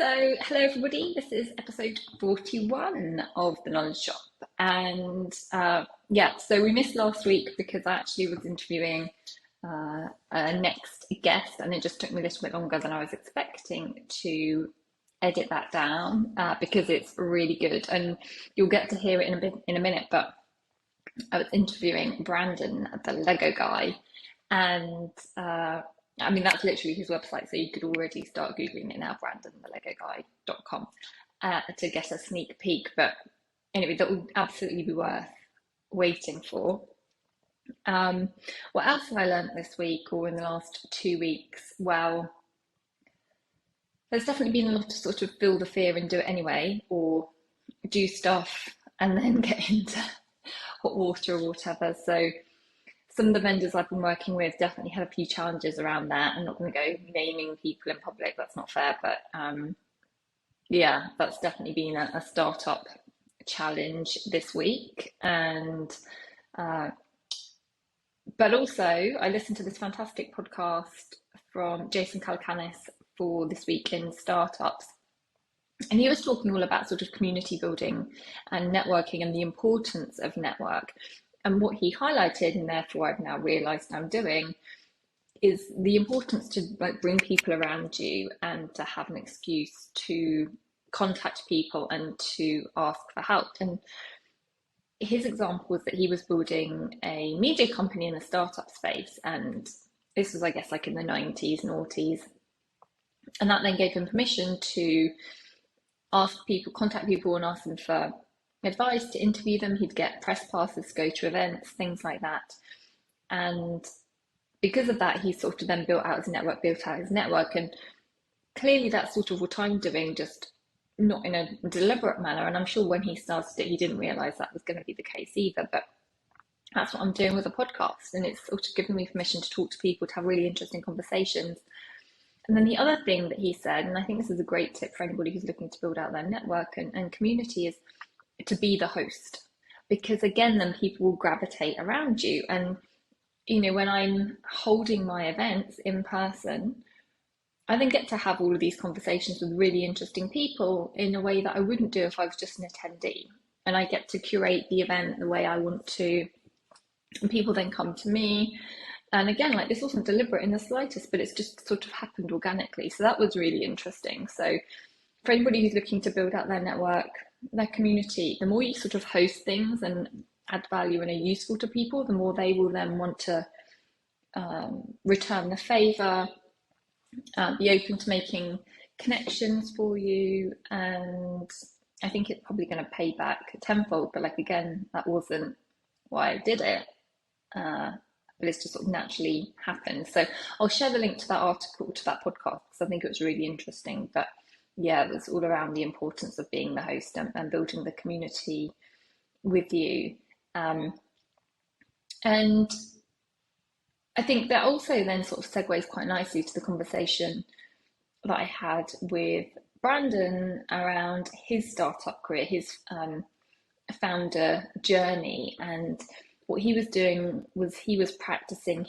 Hello everybody. This is episode 41 of the Knowledge Shop, and so we missed last week because I actually was interviewing a next guest, and it just took me a little bit longer than I was expecting to edit that down because it's really good, and you'll get to hear it in a minute. But I was interviewing Brandon, the Lego guy, and I mean, that's literally his website, so you could already start Googling it now, brandonthelegoguy.com, to get a sneak peek. But anyway, that would absolutely be worth waiting for. What else have I learned this week or in the last 2 weeks? Well, there's definitely been a lot to sort of feel the fear and do it anyway, or do stuff and then get into hot water or whatever. So some of the vendors I've been working with definitely had a few challenges around that. I'm not going to go naming people in public, that's not fair, but that's definitely been a startup challenge this week. And but also I listened to this fantastic podcast from Jason Calacanis for This Week in Startups, and he was talking all about sort of community building and networking and the importance of network. And what he highlighted, and therefore I've now realised I'm doing, is the importance to bring people around you and to have an excuse to contact people and to ask for help. And his example was that he was building a media company in the startup space, and this was, I guess, like in the 90s, noughties, and that then gave him permission to contact people and ask them for advice, to interview them. He'd get press passes to go to events, things like that. And because of that, he sort of then built out his network. And clearly that's sort of what I'm doing, just not in a deliberate manner. And I'm sure when he started it, he didn't realize that was going to be the case either. But that's what I'm doing with a podcast. And it's sort of given me permission to talk to people, to have really interesting conversations. And then the other thing that he said, and I think this is a great tip for anybody who's looking to build out their network and community, is to be the host, because again, then people will gravitate around you. And when I'm holding my events in person, I then get to have all of these conversations with really interesting people in a way that I wouldn't do if I was just an attendee. And I get to curate the event the way I want to, and people then come to me. And again, like, this wasn't deliberate in the slightest, but it's just sort of happened organically. So that was really interesting. So for anybody who's looking to build out their network, their community, the more you sort of host things and add value and are useful to people, the more they will then want to return the favor, be open to making connections for you. And I think it's probably going to pay back tenfold. But again, that wasn't why I did it. But it's just sort of naturally happened. So I'll share the link to that article, to that podcast, because I think it was really interesting. But yeah, it was all around the importance of being the host and building the community with you. And I think that also then sort of segues quite nicely to the conversation that I had with Brandon around his startup career, his founder journey. And what he was doing was he was practicing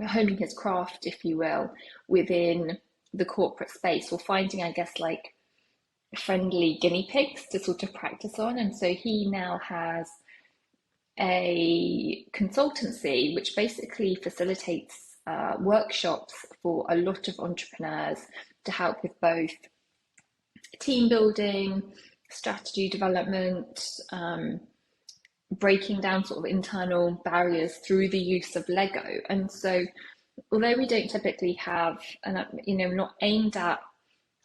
honing his craft, if you will, within the corporate space, or finding, I guess, like friendly guinea pigs to sort of practice on. And so he now has a consultancy which basically facilitates workshops for a lot of entrepreneurs to help with both team building, strategy development, breaking down sort of internal barriers through the use of Lego. And so although we don't typically have, not aimed at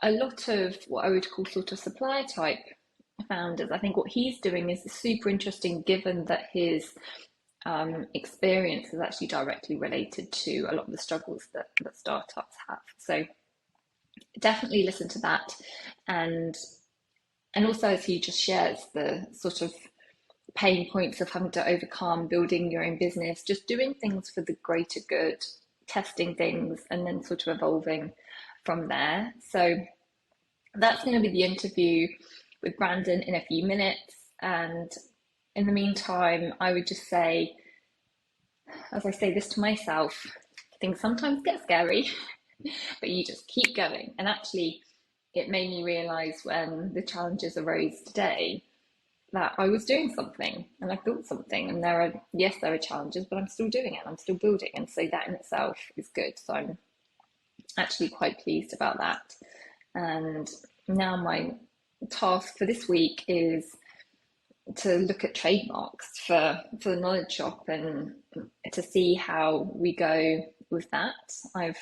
a lot of what I would call sort of supplier type founders, I think what he's doing is super interesting, given that his experience is actually directly related to a lot of the struggles that startups have. So definitely listen to that. And also, as he just shares the sort of pain points of having to overcome building your own business, just doing things for the greater good, testing things, and then sort of evolving from there. So that's going to be the interview with Brandon in a few minutes. And in the meantime, I would just say, as I say this to myself, things sometimes get scary, but you just keep going. And actually, it made me realise when the challenges arose today that I was doing something and I built something, and there are challenges, but I'm still doing it, I'm still building, and so that in itself is good. So I'm actually quite pleased about that. And now my task for this week is to look at trademarks for the knowledge shop and to see how we go with that. I've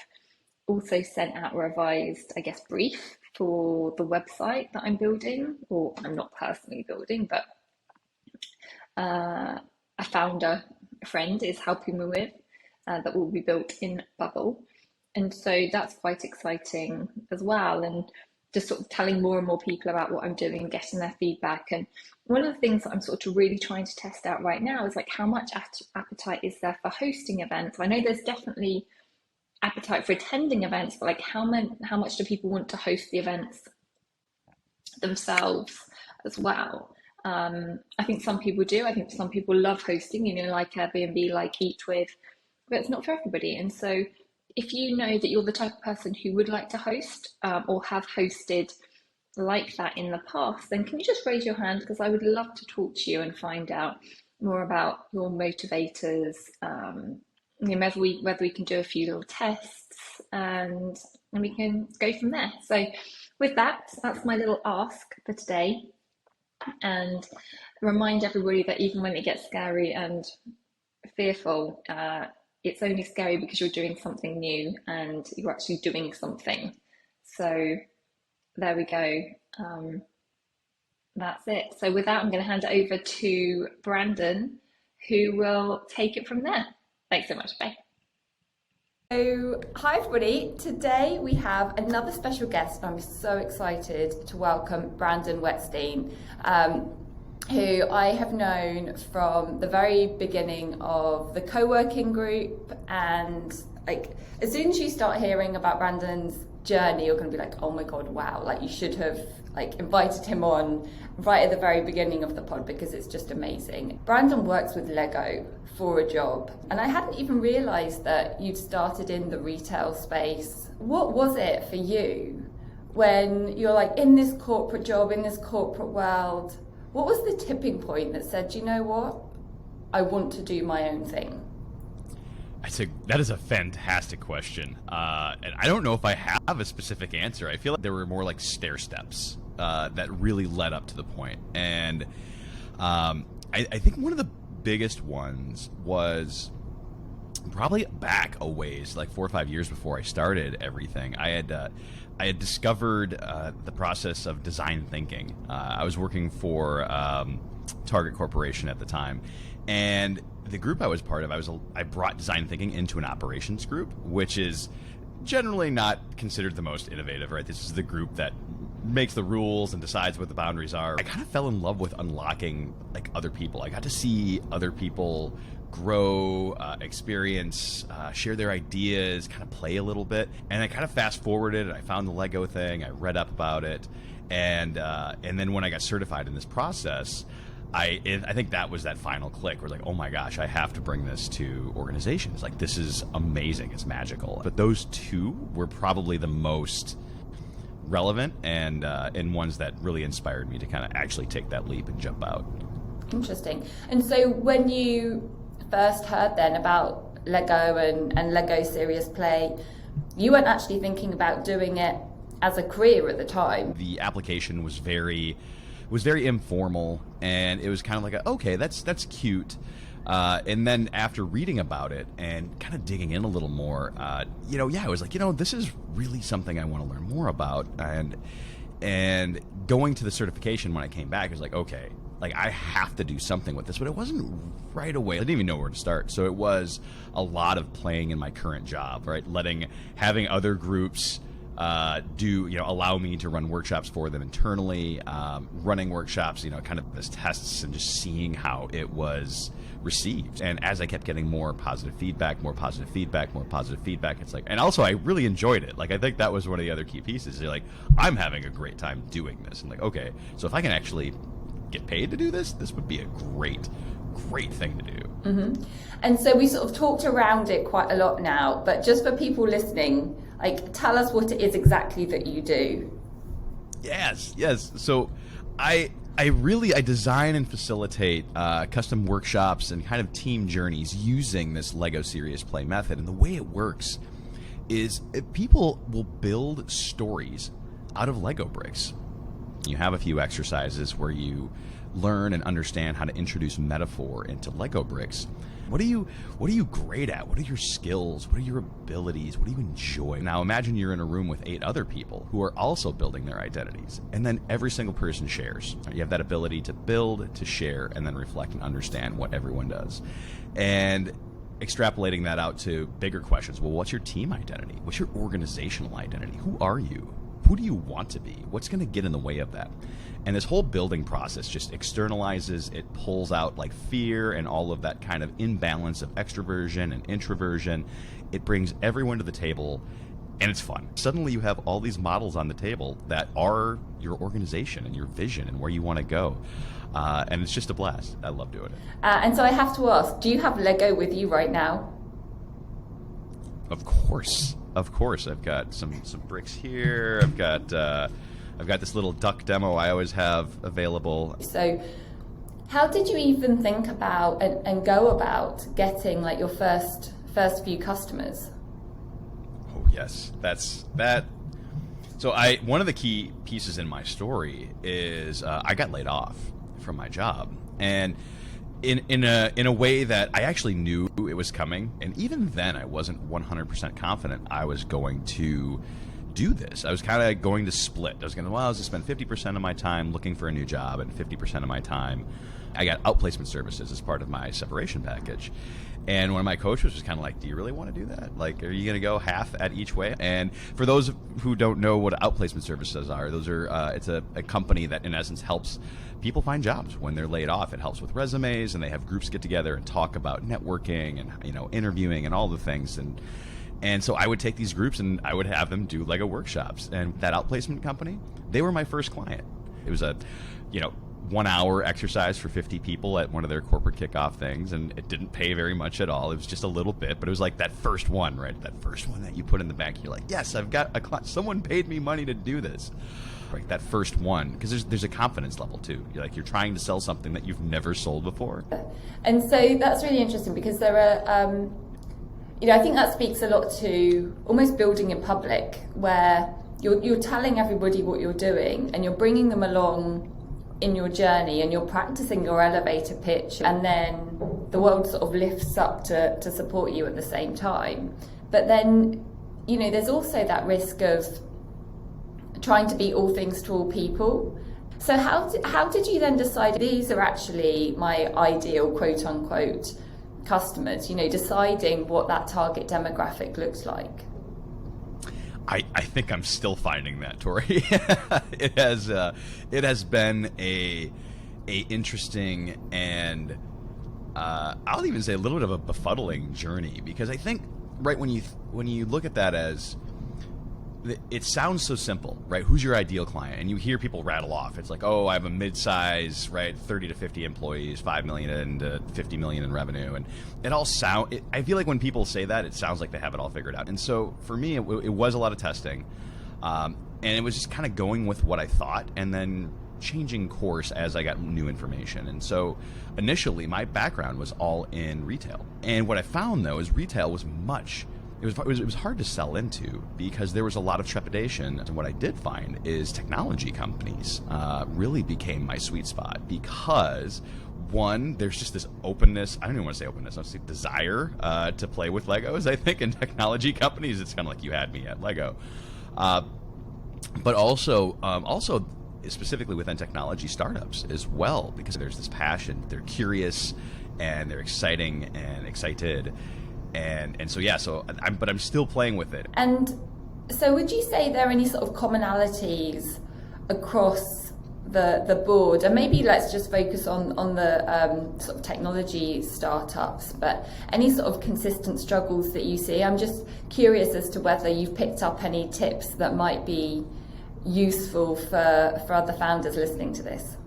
also sent out a revised, I guess, brief for the website that I'm building, or I'm not personally building, but a founder, a friend, is helping me with, that will be built in Bubble. And so that's quite exciting as well. And just sort of telling more and more people about what I'm doing, getting their feedback. And one of the things that I'm sort of really trying to test out right now is like, how much appetite is there for hosting events? I know there's definitely appetite for attending events, but like how much do people want to host the events themselves as well? I think some people do. I think some people love hosting, like Airbnb, like Eatwith, but it's not for everybody. And so if you know that you're the type of person who would like to host, or have hosted like that in the past, then can you just raise your hand, because I would love to talk to you and find out more about your motivators, whether we can do a few little tests, and we can go from there. So with that's my little ask for today, and remind everybody that even when it gets scary and fearful, it's only scary because you're doing something new and you're actually doing something. So there we go. That's it. So with that, I'm going to hand it over to Brandon, who will take it from there. Thanks so much. Bye. So, hi everybody. Today we have another special guest, and I'm so excited to welcome Brandon Wetzstein, who I have known from the very beginning of the co-working group. And like, as soon as you start hearing about Brandon's journey, you're going to be like, oh my god, wow, like you should have like invited him on right at the very beginning of the pod, because it's just amazing. Brandon works with Lego for a job, and I hadn't even realized that you'd started in the retail space. What was it for you when you're like in this corporate job, in this corporate world? What was the tipping point that said, you know what, I want to do my own thing? That is a fantastic question. And I don't know if I have a specific answer. I feel like there were more like stair steps that really led up to the point. And I think one of the biggest ones was probably back a ways, like 4 or 5 years before I started everything. I had discovered the process of design thinking. I was working for Target Corporation at the time, and the group I was part of, I brought design thinking into an operations group, which is generally not considered the most innovative, right? This is the group that makes the rules and decides what the boundaries are. I kind of fell in love with unlocking like other people. I got to see other people grow, experience, share their ideas, kind of play a little bit. And I kind of fast forwarded, and I found the Lego thing. I read up about it, and then when I got certified in this process, I think that was that final click where like, oh my gosh, I have to bring this to organizations. Like, this is amazing. It's magical. But those two were probably the most relevant and ones that really inspired me to kind of actually take that leap and jump out. Interesting. And so when you first heard then about Lego and Lego Serious Play, you weren't actually thinking about doing it as a career at the time. The application was very informal, and it was kind of like, okay, that's cute. And then after reading about it and kind of digging in a little more, I was like, this is really something I want to learn more about. And going to the certification when I came back, I was like, okay, like I have to do something with this. But it wasn't right away. I didn't even know where to start. So it was a lot of playing in my current job, right? Having other groups allow me to run workshops for them internally, running workshops, kind of as tests, and just seeing how it was received. And as I kept getting more positive feedback, it's like, and also I really enjoyed it. Like, I think that was one of the other key pieces. You're like, I'm having a great time doing this. And like, okay, so if I can actually get paid to do this, this would be a great thing to do. Mm-hmm. And so we sort of talked around it quite a lot now, but just for people listening, like, tell us what it is exactly that you do. Yes. So I design and facilitate custom workshops and kind of team journeys using this Lego Serious Play method. And the way it works is people will build stories out of Lego bricks. You have a few exercises where you learn and understand how to introduce metaphor into Lego bricks. What are you great at? What are your skills? What are your abilities? What do you enjoy? Now imagine you're in a room with 8 other people who are also building their identities, and then every single person shares. You have that ability to build, to share, and then reflect and understand what everyone does. And extrapolating that out to bigger questions. Well, what's your team identity? What's your organizational identity? Who are you? Who do you want to be? What's going to get in the way of that? And this whole building process just externalizes, it pulls out like fear and all of that kind of imbalance of extroversion and introversion. It brings everyone to the table, and it's fun. Suddenly you have all these models on the table that are your organization and your vision and where you want to go. And it's just a blast. I love doing it. And so I have to ask, do you have Lego with you right now? Of course. I've got some bricks here. I've got this little duck demo I always have available. So how did you even think about and go about getting like your first few customers? Oh yes, that's that. So one of the key pieces in my story is I got laid off from my job, and in a way that I actually knew it was coming, and even then I wasn't 100% confident I was going to do this. I was kind of going to split. I was going to spend 50% of my time looking for a new job, and 50% of my time I got outplacement services as part of my separation package. And one of my coaches was kind of like, do you really want to do that? Like, are you going to go half at each way? And for those who don't know what outplacement services are, those are it's a company that in essence helps people find jobs when they're laid off. It helps with resumes, and they have groups get together and talk about networking and interviewing and all the things. And so I would take these groups and I would have them do Lego workshops. And that outplacement company, they were my first client. It was a 1 hour exercise for 50 people at one of their corporate kickoff things, and it didn't pay very much at all. It was just a little bit, but it was like that first one, right? That first one that you put in the bank. You're like, yes, I've got a client. Someone paid me money to do this. Like that first one, because there's a confidence level too. You're trying to sell something that you've never sold before. And so that's really interesting, because there are, I think that speaks a lot to almost building in public, where you're telling everybody what you're doing and you're bringing them along in your journey, and you're practicing your elevator pitch, and then the world sort of lifts up to support you at the same time. But then, there's also that risk of trying to be all things to all people. So how did you then decide these are actually my ideal quote unquote customers, deciding what that target demographic looks like? I think I'm still finding that, Tori. It has been a interesting and I'll even say a little bit of a befuddling journey, because I think right when you look at that as it sounds so simple, right? Who's your ideal client? And you hear people rattle off. It's like, oh, I have a mid-size, right, 30 to 50 employees, 5 million to 50 million in revenue. And it all I feel like when people say that, it sounds like they have it all figured out. And so for me, it was a lot of testing. And it was just kind of going with what I thought and then changing course as I got new information. And so initially, my background was all in retail. And what I found, though, is retail was it was hard to sell into, because there was a lot of trepidation. And what I did find is technology companies really became my sweet spot, because one, there's just this openness. I don't even want to say openness. I want to say desire to play with Legos. I think in technology companies, it's kind of like you had me at Lego. But also specifically within technology startups as well, because there's this passion. They're curious and they're exciting and excited. And so I'm still playing with it. And so would you say there are any sort of commonalities across the board? And maybe let's just focus on the sort of technology startups, but any sort of consistent struggles that you see? I'm just curious as to whether you've picked up any tips that might be useful for other founders listening to this.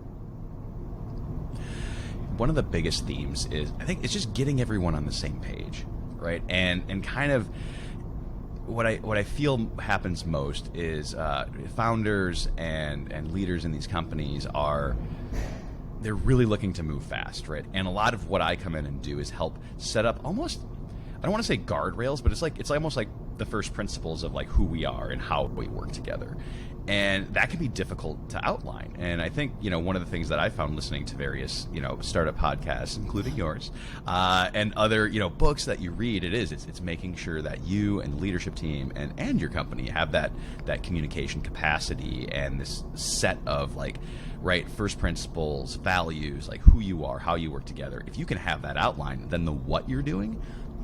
One of the biggest themes is, I think, it's just getting everyone on the same page. Right, and kind of what I feel happens most is founders and leaders in these companies they're really looking to move fast, right? And a lot of what I come in and do is help set up almost, I don't want to say guardrails, but it's almost like the first principles of like who we are and how we work together. And that can be difficult to outline. And I think, one of the things that I found listening to various, startup podcasts, including yours, and other, books that you read, it's making sure that you and the leadership team and your company have that communication capacity and this set of like, right, first principles, values, like who you are, how you work together. If you can have that outlined, then the what you're doing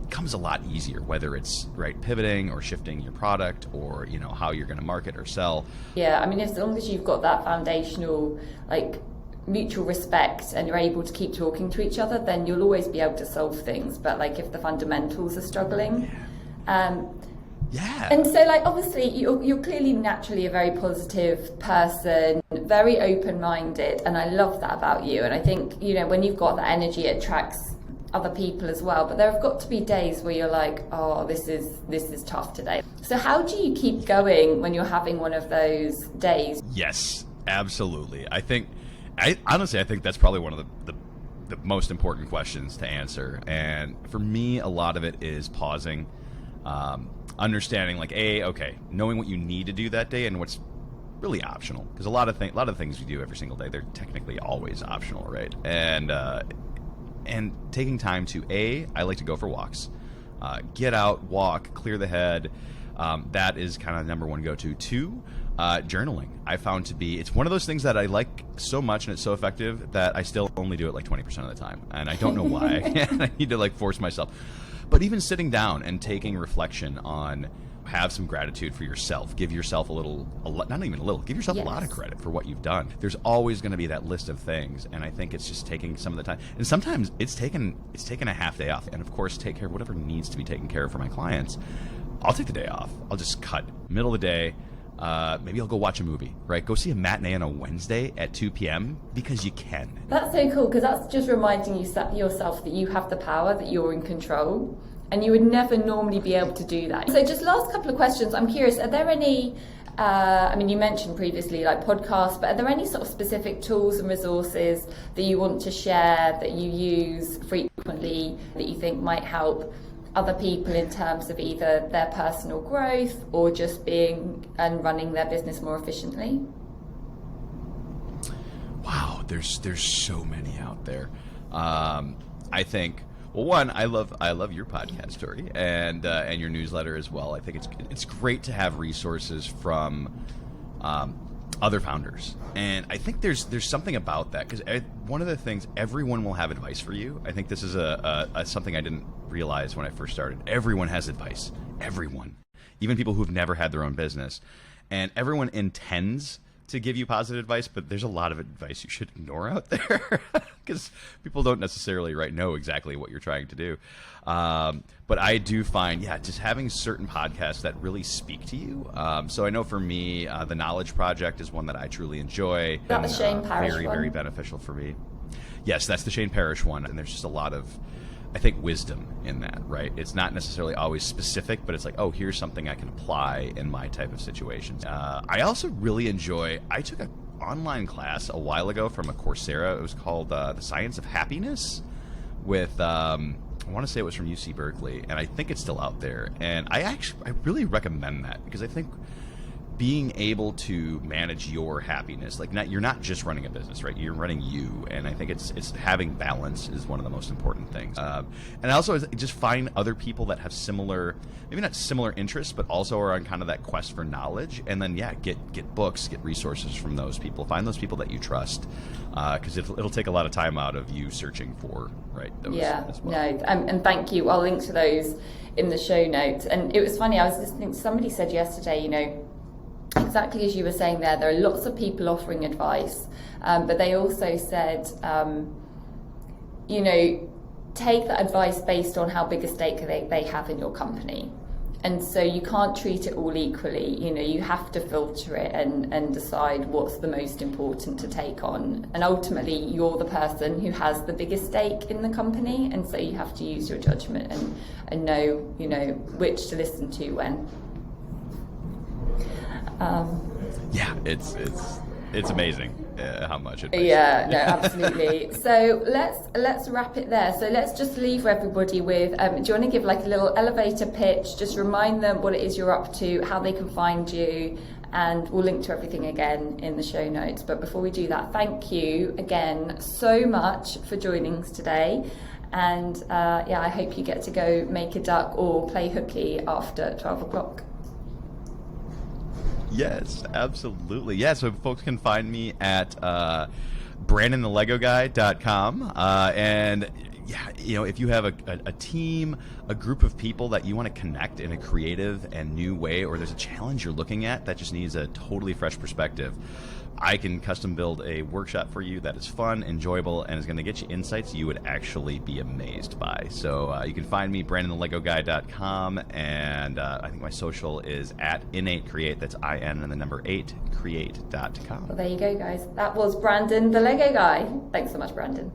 becomes a lot easier, whether it's right pivoting or shifting your product or how you're going to market or sell. Yeah, I mean, as long as you've got that foundational like mutual respect and you're able to keep talking to each other, then you'll always be able to solve things. But like if the fundamentals are struggling, yeah. And so like obviously you're clearly naturally a very positive person, very open-minded, and I love that about you. And I think when you've got that energy, it attracts other people as well. But there have got to be days where you're like, oh, this is tough today. So how do you keep going when you're having one of those days? Yes, absolutely. I honestly think that's probably one of the most important questions to answer. And for me, a lot of it is pausing, understanding like knowing what you need to do that day and what's really optional, because a lot of the things we do every single day, they're technically always optional, right? And taking time to I like to go for walks, get out, walk, clear the head. That is kind of number one go-to. 2, journaling. I found to be, it's one of those things that I like so much and it's so effective that I still only do it like 20% of the time. And I don't know why. I need to like force myself. But even sitting down and taking reflection on, have some gratitude for yourself. Give yourself not even a little, give yourself a lot of credit for what you've done. There's always going to be that list of things, and I think it's just taking some of the time. And sometimes it's taken a half day off, and of course take care of whatever needs to be taken care of for my clients. I'll take the day off. I'll just cut middle of the day. Maybe I'll go watch a movie, right? Go see a matinee on a Wednesday at 2 p.m. because you can. That's so cool, because that's just reminding yourself that you have the power, that you're in control. And you would never normally be able to do that. So just last couple of questions. I'm curious, are there any, you mentioned previously like podcasts, but are there any sort of specific tools and resources that you want to share that you use frequently that you think might help other people in terms of either their personal growth or just being and running their business more efficiently? Wow, there's so many out there. I think, well, one, I love your podcast, Tori, and your newsletter as well. I think it's great to have resources from other founders, and I think there's something about that, because one of the things, everyone will have advice for you. I think this is a something I didn't realize when I first started. Everyone has advice. Everyone, even people who've never had their own business, and everyone intends to give you positive advice, but there's a lot of advice you should ignore out there because people don't necessarily know exactly what you're trying to do. But I do find, just having certain podcasts that really speak to you. So I know for me, the Knowledge Project is one that I truly enjoy. Is that the Shane Parrish very, one? very beneficial for me. Yes, that's the Shane Parrish one, and there's just a lot of, I think, wisdom in that, right? It's not necessarily always specific, but it's like, oh, here's something I can apply in my type of situations. I also really enjoy, I took an online class a while ago from a Coursera. It was called The Science of Happiness with, I want to say it was from UC Berkeley, and I think it's still out there. And I really recommend that, because I think being able to manage your happiness, you're not just running a business, right? You're running you, and I think it's having balance is one of the most important things. And also just find other people that have similar, maybe not similar interests, but also are on kind of that quest for knowledge, and then get books, get resources from those people. Find those people that you trust, because it'll take a lot of time out of you searching for those as well. And thank you. I'll link to those in the show notes. And it was funny, I was listening, somebody said yesterday, exactly as you were saying there are lots of people offering advice, but they also said, take that advice based on how big a stake they have in your company. And so you can't treat it all equally. You have to filter it and decide what's the most important to take on. And ultimately, you're the person who has the biggest stake in the company, and so you have to use your judgment and know, which to listen to when. Yeah, it's amazing how much it makes. Yeah, no, absolutely. So let's wrap it there. So let's just leave everybody with, do you want to give like a little elevator pitch, just remind them what it is you're up to, how they can find you, and we'll link to everything again in the show notes. But before we do that, thank you again so much for joining us today. And yeah, I hope you get to go make a duck or play hooky after 12 o'clock. Yes, absolutely. Yeah, so folks can find me at brandonthelegoguy.com. And yeah, you know, if you have a team, a group of people that you want to connect in a creative and new way, or there's a challenge you're looking at that just needs a totally fresh perspective, I can custom build a workshop for you that is fun, enjoyable, and is going to get you insights you would actually be amazed by. So you can find me, brandonthelegoguy.com, and I think my social is at innatecreate. That's IN and the number 8, create.com. Well, there you go, guys. That was Brandon, the Lego guy. Thanks so much, Brandon.